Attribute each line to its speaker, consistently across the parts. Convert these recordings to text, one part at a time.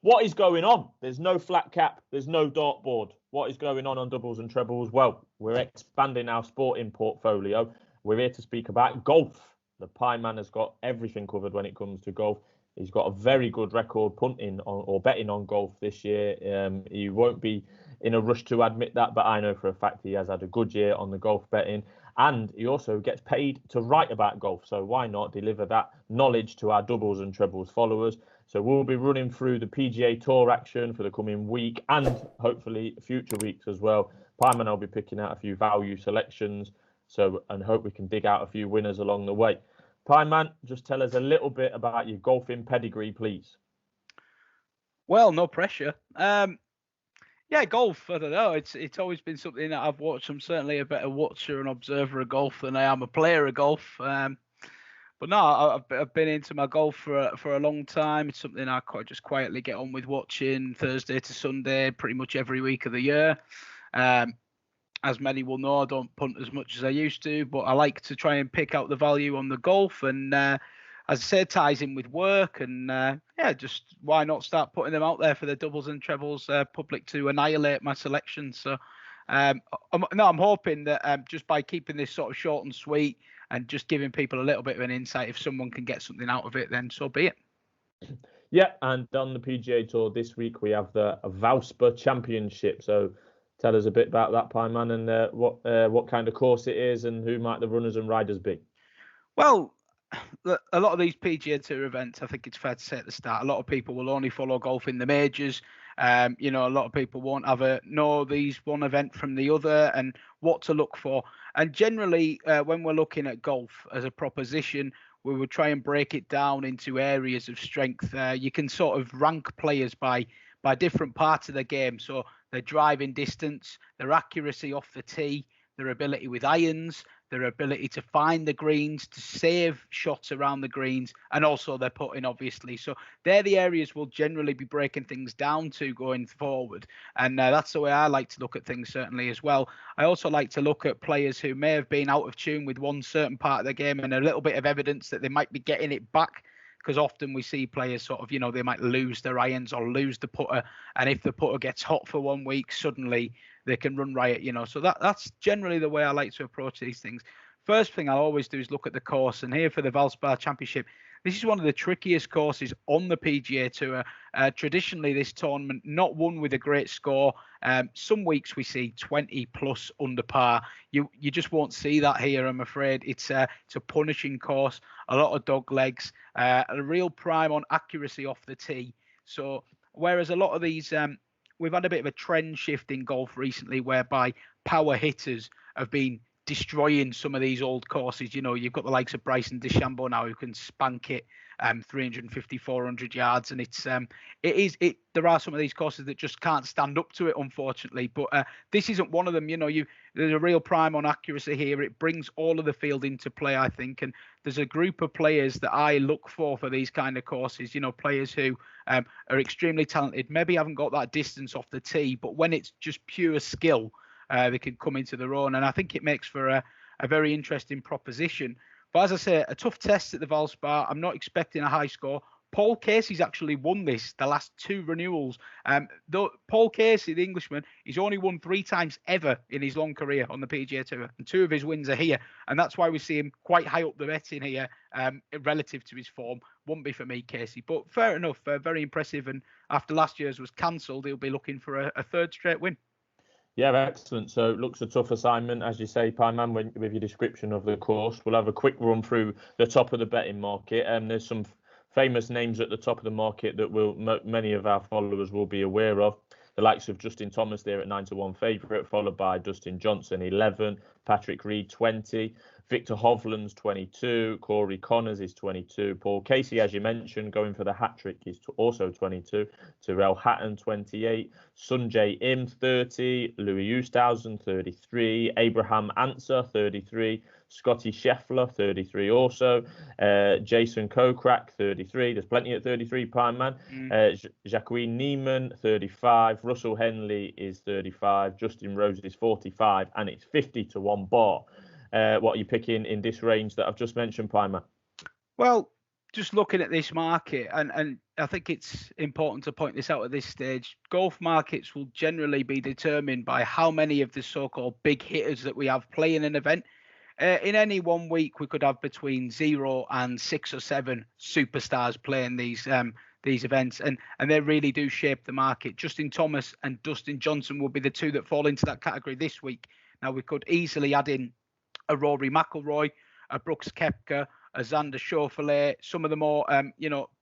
Speaker 1: What is going on? There's no flat cap. There's no dartboard. What is going on Doubles and Trebles? Well, we're expanding our sporting portfolio. We're here to speak about golf. The Pieman has got everything covered when it comes to golf. He's got a very good record punting on, or betting on golf this year. He won't be in a rush to admit that, but I know for a fact he has had a good year on the golf betting. And he also gets paid to write about golf. So why not deliver that knowledge to our Doubles and Trebles followers? So we'll be running through the PGA Tour action for the coming week and hopefully future weeks as well. Pieman will be picking out a few value selections, and hope we can dig out a few winners along the way. Pieman, just tell us a little bit about your golfing pedigree, please.
Speaker 2: Well, no pressure. Yeah, golf, I don't know. It's always been something that I've watched. I'm certainly a better watcher and observer of golf than I am a player of golf. But no, I've been into my golf for a long time. It's something I just quietly get on with watching Thursday to Sunday, pretty much every week of the year. As many will know, I don't punt as much as I used to, but I like to try and pick out the value on the golf. And as I said, ties in with work. And just why not start putting them out there for the Doubles and Trebles public to annihilate my selection. So I'm hoping that just by keeping this sort of short and sweet and just giving people a little bit of an insight, if someone can get something out of it, then so be it.
Speaker 1: Yeah, and on the PGA Tour this week, we have the Valspar Championship. So tell us a bit about that, Pieman, and what kind of course it is and who might the runners and riders be.
Speaker 2: Well, a lot of these PGA Tour events, I think it's fair to say at the start, a lot of people will only follow golf in the majors. A lot of people won't know these one event from the other and what to look for. And generally, when we're looking at golf as a proposition, we would try and break it down into areas of strength. You can sort of rank players by different parts of the game. So their driving distance, their accuracy off the tee, their ability with irons, their ability to find the greens, to save shots around the greens, and also their putting, obviously. So they're the areas we'll generally be breaking things down to going forward. And that's the way I like to look at things, certainly, as well. I also like to look at players who may have been out of tune with one certain part of the game and a little bit of evidence that they might be getting it back. Because often we see players sort of, they might lose their irons or lose the putter. And if the putter gets hot for 1 week, suddenly they can run riot, So that's generally the way I like to approach these things. First thing I'll always do is look at the course. And here for the Valspar Championship, this is one of the trickiest courses on the PGA Tour. Traditionally, this tournament not won with a great score. Some weeks we see 20 plus under par. You just won't see that here, I'm afraid. It's a punishing course, a lot of dog legs, a real prime on accuracy off the tee. So whereas a lot of these, we've had a bit of a trend shift in golf recently whereby power hitters have been destroying some of these old courses. You've got the likes of Bryson DeChambeau now who can spank it 350, 400 yards. And there are some of these courses that just can't stand up to it, unfortunately. But this isn't one of them. There's a real prime on accuracy here. It brings all of the field into play, I think. And there's a group of players that I look for these kind of courses, players who are extremely talented, maybe haven't got that distance off the tee, but when it's just pure skill, they can come into their own. And I think it makes for a very interesting proposition. But as I say, a tough test at the Valspar. I'm not expecting a high score. Paul Casey's actually won the last two renewals. Though Paul Casey, the Englishman, he's only won 3 times ever in his long career on the PGA Tour. And 2 of his wins are here. And that's why we see him quite high up the betting here relative to his form. Won't be for me, Casey. But fair enough, very impressive. And after last year's was cancelled, he'll be looking for a third straight win.
Speaker 1: Yeah, excellent. So it looks a tough assignment, as you say, Pieman, with your description of the course. We'll have a quick run through the top of the betting market. There's some famous names at the top of the market that many of our followers will be aware of. The likes of Justin Thomas there at 9-1 favourite, followed by Dustin Johnson 11, Patrick Reed 20, Victor Hovland's 22, Corey Connors is 22, Paul Casey, as you mentioned, going for the hat-trick is also 22, Tyrrell Hatton 28, Sungjae Im 30, Louis Oosthuizen 33, Abraham Ancer 33, Scotty Scheffler 33 also, Jason Kokrak 33, there's plenty at 33, Pieman, Jacqueline Neiman 35, Russell Henley is 35, Justin Rose is 45, and it's 50 to 1 bar. What are you picking in this range that I've just mentioned, Pieman?
Speaker 2: Well, just looking at this market, and I think it's important to point this out at this stage, golf markets will generally be determined by how many of the so-called big hitters that we have playing an event. In any one week, we could have between 0 and 6 or 7 superstars playing these events, and they really do shape the market. Justin Thomas and Dustin Johnson will be the two that fall into that category this week. Now, we could easily add in a Rory McIlroy, a Brooks Koepka, a Xander Schauffele, some of the more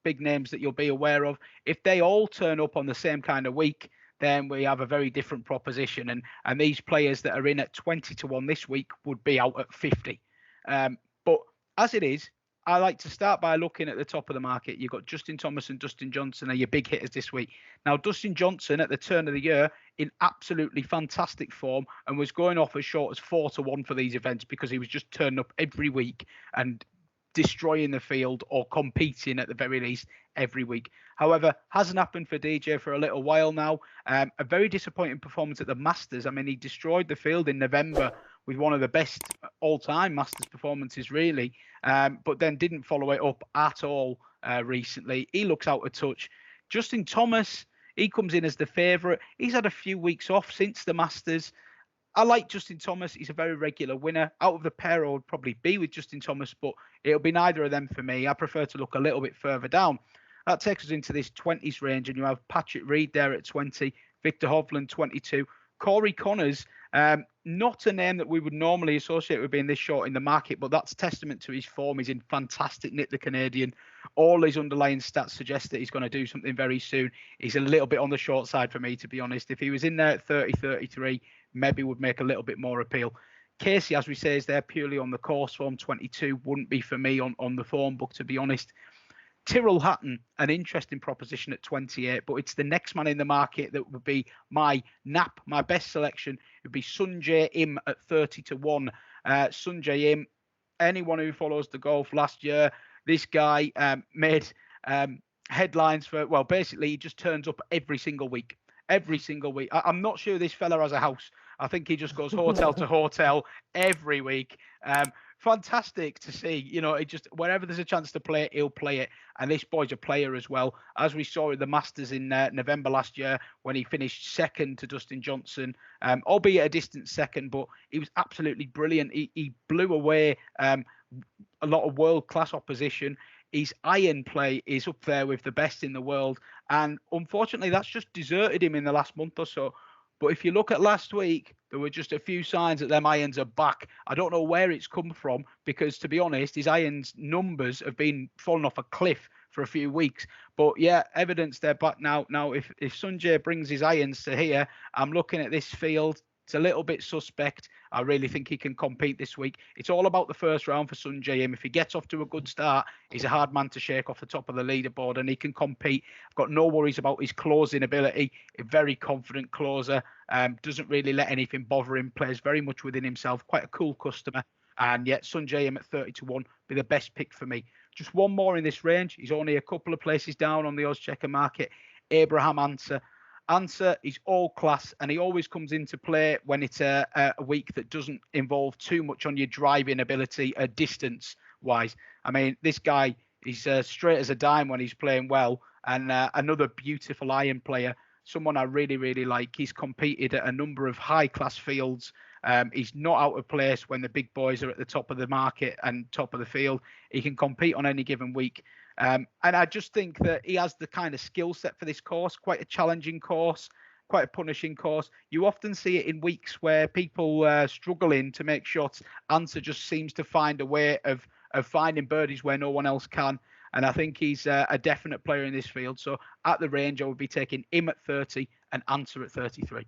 Speaker 2: big names that you'll be aware of. If they all turn up on the same kind of week, then we have a very different proposition. And these players that are in at 20 to 1 this week would be out at 50. But as it is, I like to start by looking at the top of the market. You've got Justin Thomas and Dustin Johnson are your big hitters this week. Now, Dustin Johnson at the turn of the year in absolutely fantastic form and was going off as short as 4 to 1 for these events because he was just turning up every week and destroying the field or competing at the very least every week. However, hasn't happened for DJ for a little while now. A very disappointing performance at the Masters. I mean, he destroyed the field in November with one of the best all-time Masters performances, really, but then didn't follow it up at all recently. He looks out of touch. Justin Thomas, he comes in as the favourite. He's had a few weeks off since the Masters. I like Justin Thomas. He's a very regular winner. Out of the pair, I would probably be with Justin Thomas, but it'll be neither of them for me. I prefer to look a little bit further down. That takes us into this 20s range, and you have Patrick Reed there at 20, Victor Hovland 22, Corey Connors, not a name that we would normally associate with being this short in the market, but that's testament to his form. He's in fantastic nick, the Canadian. All his underlying stats suggest that he's going to do something very soon. He's a little bit on the short side for me, to be honest. If he was in there at 30, 33, maybe would make a little bit more appeal. Casey, as we say, is there purely on the course form. 22 wouldn't be for me on the form book, to be honest. Tyrrell Hatton, an interesting proposition at 28, but it's the next man in the market that would be my best selection. It would be Sungjae Im at 30 to 1. Sungjae Im, anyone who follows the golf last year, this guy made headlines for, well, basically he just turns up every single week. I'm not sure this fella has a house. I think he just goes hotel to hotel every week. Fantastic to see. It just, wherever there's a chance to play it, he'll play it. And this boy's a player as well. As we saw at the Masters in November last year, when he finished second to Dustin Johnson, albeit a distant second, but he was absolutely brilliant. He blew away a lot of world-class opposition. His iron play is up there with the best in the world. And unfortunately, that's just deserted him in the last month or so. But if you look at last week, there were just a few signs that them irons are back. I don't know where it's come from because, to be honest, his irons numbers have been falling off a cliff for a few weeks. But yeah, evidence they're back now. Now, if Sungjae brings his irons to here, I'm looking at this field. It's a little bit suspect. I really think he can compete this week. It's all about the first round for Sungjae Im. If he gets off to a good start, he's a hard man to shake off the top of the leaderboard, and he can compete. I've got no worries about his closing ability. A very confident closer. Doesn't really let anything bother him. Plays very much within himself. Quite a cool customer. And yet Sungjae Im at 30 to 1 be the best pick for me. Just one more in this range. He's only a couple of places down on the odds checker market. Abraham Ancer. Ancer is all class, and he always comes into play when it's a week that doesn't involve too much on your driving ability, distance-wise. I mean, this guy, he's straight as a dime when he's playing well, and another beautiful iron player, someone I really, really like. He's competed at a number of high-class fields. He's not out of place when the big boys are at the top of the market and top of the field. He can compete on any given week. And I just think that he has the kind of skill set for this course, quite a challenging course, quite a punishing course. You often see it in weeks where people struggling to make shots. Ancer just seems to find a way of finding birdies where no one else can. And I think he's a definite player in this field. So at the range, I would be taking Im at 30 and Ancer at 33.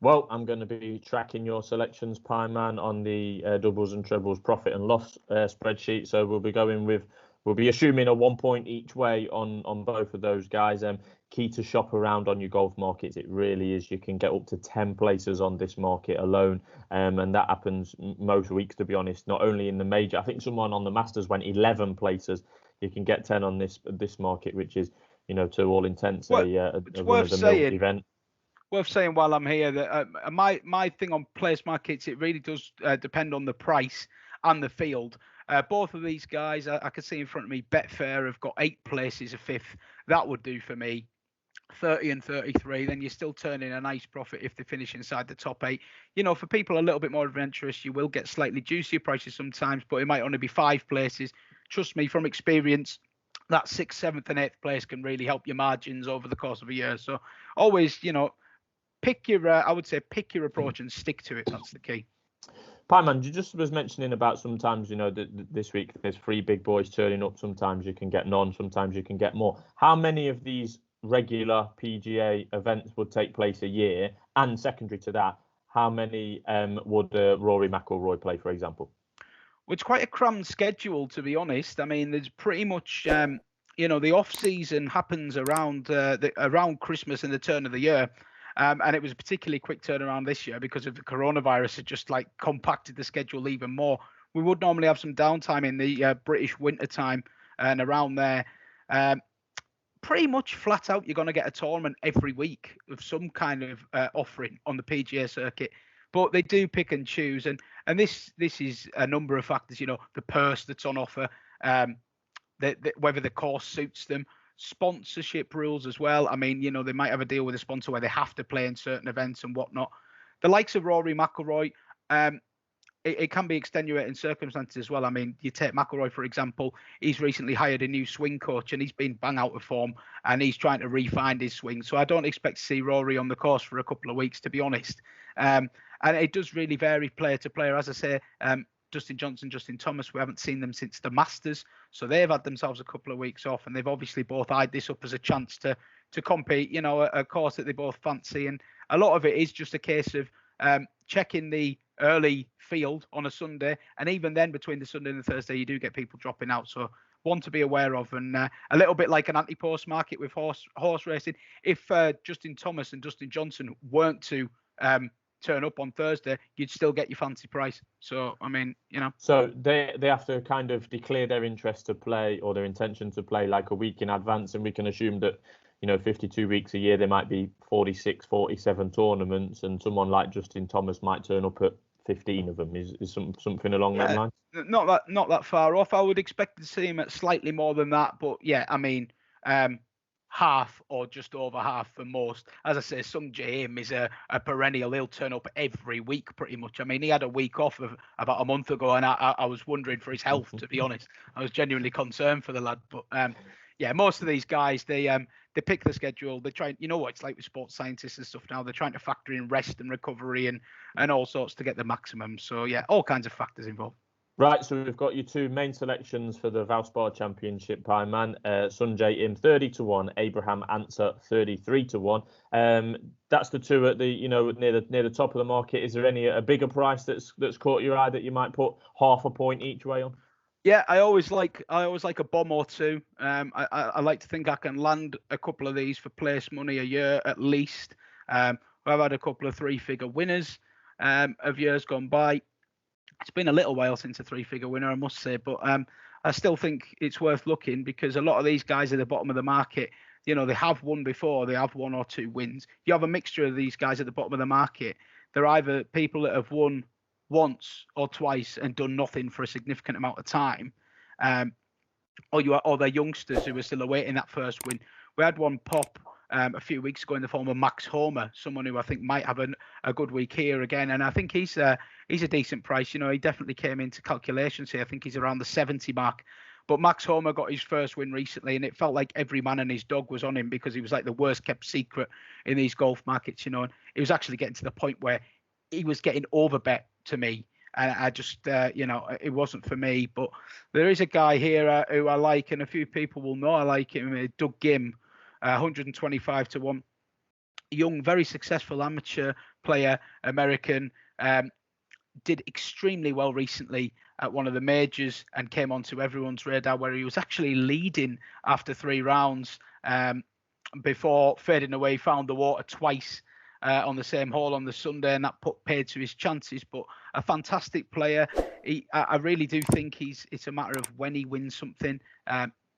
Speaker 1: Well, I'm going to be tracking your selections, Pieman, on the doubles and trebles profit and loss spreadsheet. So we'll be assuming a 1 point each way on both of those guys. Key to shop around on your golf markets, it really is. You can get up to 10 places on this market alone, and that happens most weeks, to be honest. Not only in the major, I think someone on the Masters went 11 places. You can get 10 on this market, which is, to all intents, a run-of-the-mill event.
Speaker 2: Worth saying while I'm here that my thing on place markets, it really does depend on the price and the field. Both of these guys, I can see in front of me, Betfair have got 8 places, a 5th. That would do for me. 30 and 33, then you're still turning a nice profit if they finish inside the top 8. For people a little bit more adventurous, you will get slightly juicier prices sometimes, but it might only be 5 places. Trust me, from experience, that 6th, 7th, and 8th place can really help your margins over the course of a year. So always, pick your, I would say, pick your approach and stick to it. That's the key.
Speaker 1: Pieman, you just was mentioning about sometimes, this week there's 3 big boys turning up. Sometimes you can get none, sometimes you can get more. How many of these regular PGA events would take place a year? And secondary to that, how many would Rory McIlroy play, for example?
Speaker 2: Well, it's quite a crammed schedule, to be honest. I mean, there's pretty much, the off season happens around Christmas and the turn of the year. And it was a particularly quick turnaround this year because of the coronavirus. It just compacted the schedule even more. We would normally have some downtime in the British winter time and around there. Pretty much flat out, you're going to get a tournament every week of some kind of offering on the PGA circuit. But they do pick and choose, and this is a number of factors. The purse that's on offer, whether the course suits them, sponsorship rules as well. I mean, they might have a deal with a sponsor where they have to play in certain events and whatnot. The likes of Rory McIlroy, it can be extenuating circumstances as well. I mean, you take McIlroy, for example, he's recently hired a new swing coach and he's been bang out of form and he's trying to refine his swing. So I don't expect to see Rory on the course for a couple of weeks, to be honest. And it does really vary player to player. As I say, Dustin Johnson, Justin Thomas, we haven't seen them since the Masters. So they've had themselves a couple of weeks off and they've obviously both eyed this up as a chance to compete, a course that they both fancy. And a lot of it is just a case of checking the early field on a Sunday, and even then between the Sunday and the Thursday you do get people dropping out, so one to be aware of. And a little bit like an anti-post market with horse racing, if Justin Thomas and Dustin Johnson weren't to turn up on Thursday, you'd still get your fancy price. So I mean,
Speaker 1: so they have to kind of declare their interest to play or their intention to play like a week in advance, and we can assume that 52 weeks a year, there might be 46, 47 tournaments, and someone like Justin Thomas might turn up at 15 of them. Is something along that line?
Speaker 2: Not that far off. I would expect to see him at slightly more than that, but yeah, I mean, half or just over half for most. As I say, Sungjae Im is a perennial. He'll turn up every week pretty much. I mean, he had a week off about a month ago, and I was wondering for his health, to be honest. I was genuinely concerned for the lad, but yeah, most of these guys, they pick the schedule. They try, what it's like with sports scientists and stuff now. They're trying to factor in rest and recovery and all sorts to get the maximum. So yeah, all kinds of factors involved.
Speaker 1: Right, so we've got your 2 main selections for the Valspar Championship, Pieman. Sungjae Im 30-1, Abraham Ancer 33-1. That's the 2 at the near the top of the market. Is there a bigger price that's caught your eye that you might put half a point each way on?
Speaker 2: Yeah, I always like a bomb or 2. I like to think I can land a couple of these for place money a year at least. I've had a couple of 3-figure winners of years gone by. It's been a little while since a 3-figure winner, I must say, but I still think it's worth looking because a lot of these guys at the bottom of the market, they have won before, they have 1 or 2 wins. You have a mixture of these guys at the bottom of the market. They're either people that have won once or twice and done nothing for a significant amount of time, or they're youngsters who are still awaiting that first win. We had one pop a few weeks ago in the form of Max Homer, someone who I think might have a good week here again, and I think he's a decent price. He definitely came into calculations here. I think he's around the 70 mark. But Max Homer got his first win recently, and it felt like every man and his dog was on him because he was like the worst kept secret in these golf markets, and it was actually getting to the point where he was getting overbet to me. And I just, it wasn't for me. But there is a guy here who I like, and a few people will know I like him, Doug Ghim, 125-1. Young, very successful amateur player, American. Did extremely well recently at one of the majors and came onto everyone's radar where he was actually leading after 3 rounds before fading away, found the water twice on the same hole on the Sunday, and that paid to his chances. But a fantastic player. I really do think it's a matter of when he wins something.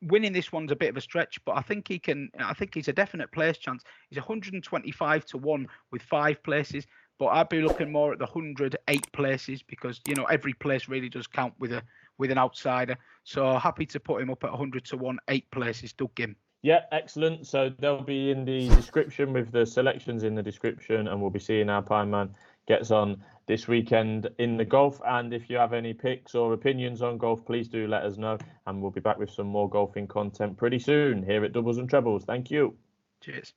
Speaker 2: Winning this one's a bit of a stretch, but I think he can. I think he's a definite place chance. He's 125-1 with 5 places, but I'd be looking more at the 108 places because every place really does count with with an outsider. So happy to put him up at 100 to 1, 8 places, Doug Ghim.
Speaker 1: Yeah, excellent. So they'll be in the description with the selections in the description, and we'll be seeing how Pieman gets on this weekend in the golf. And if you have any picks or opinions on golf, please do let us know, and we'll be back with some more golfing content pretty soon here at Doubles and Trebles. Thank you.
Speaker 2: Cheers.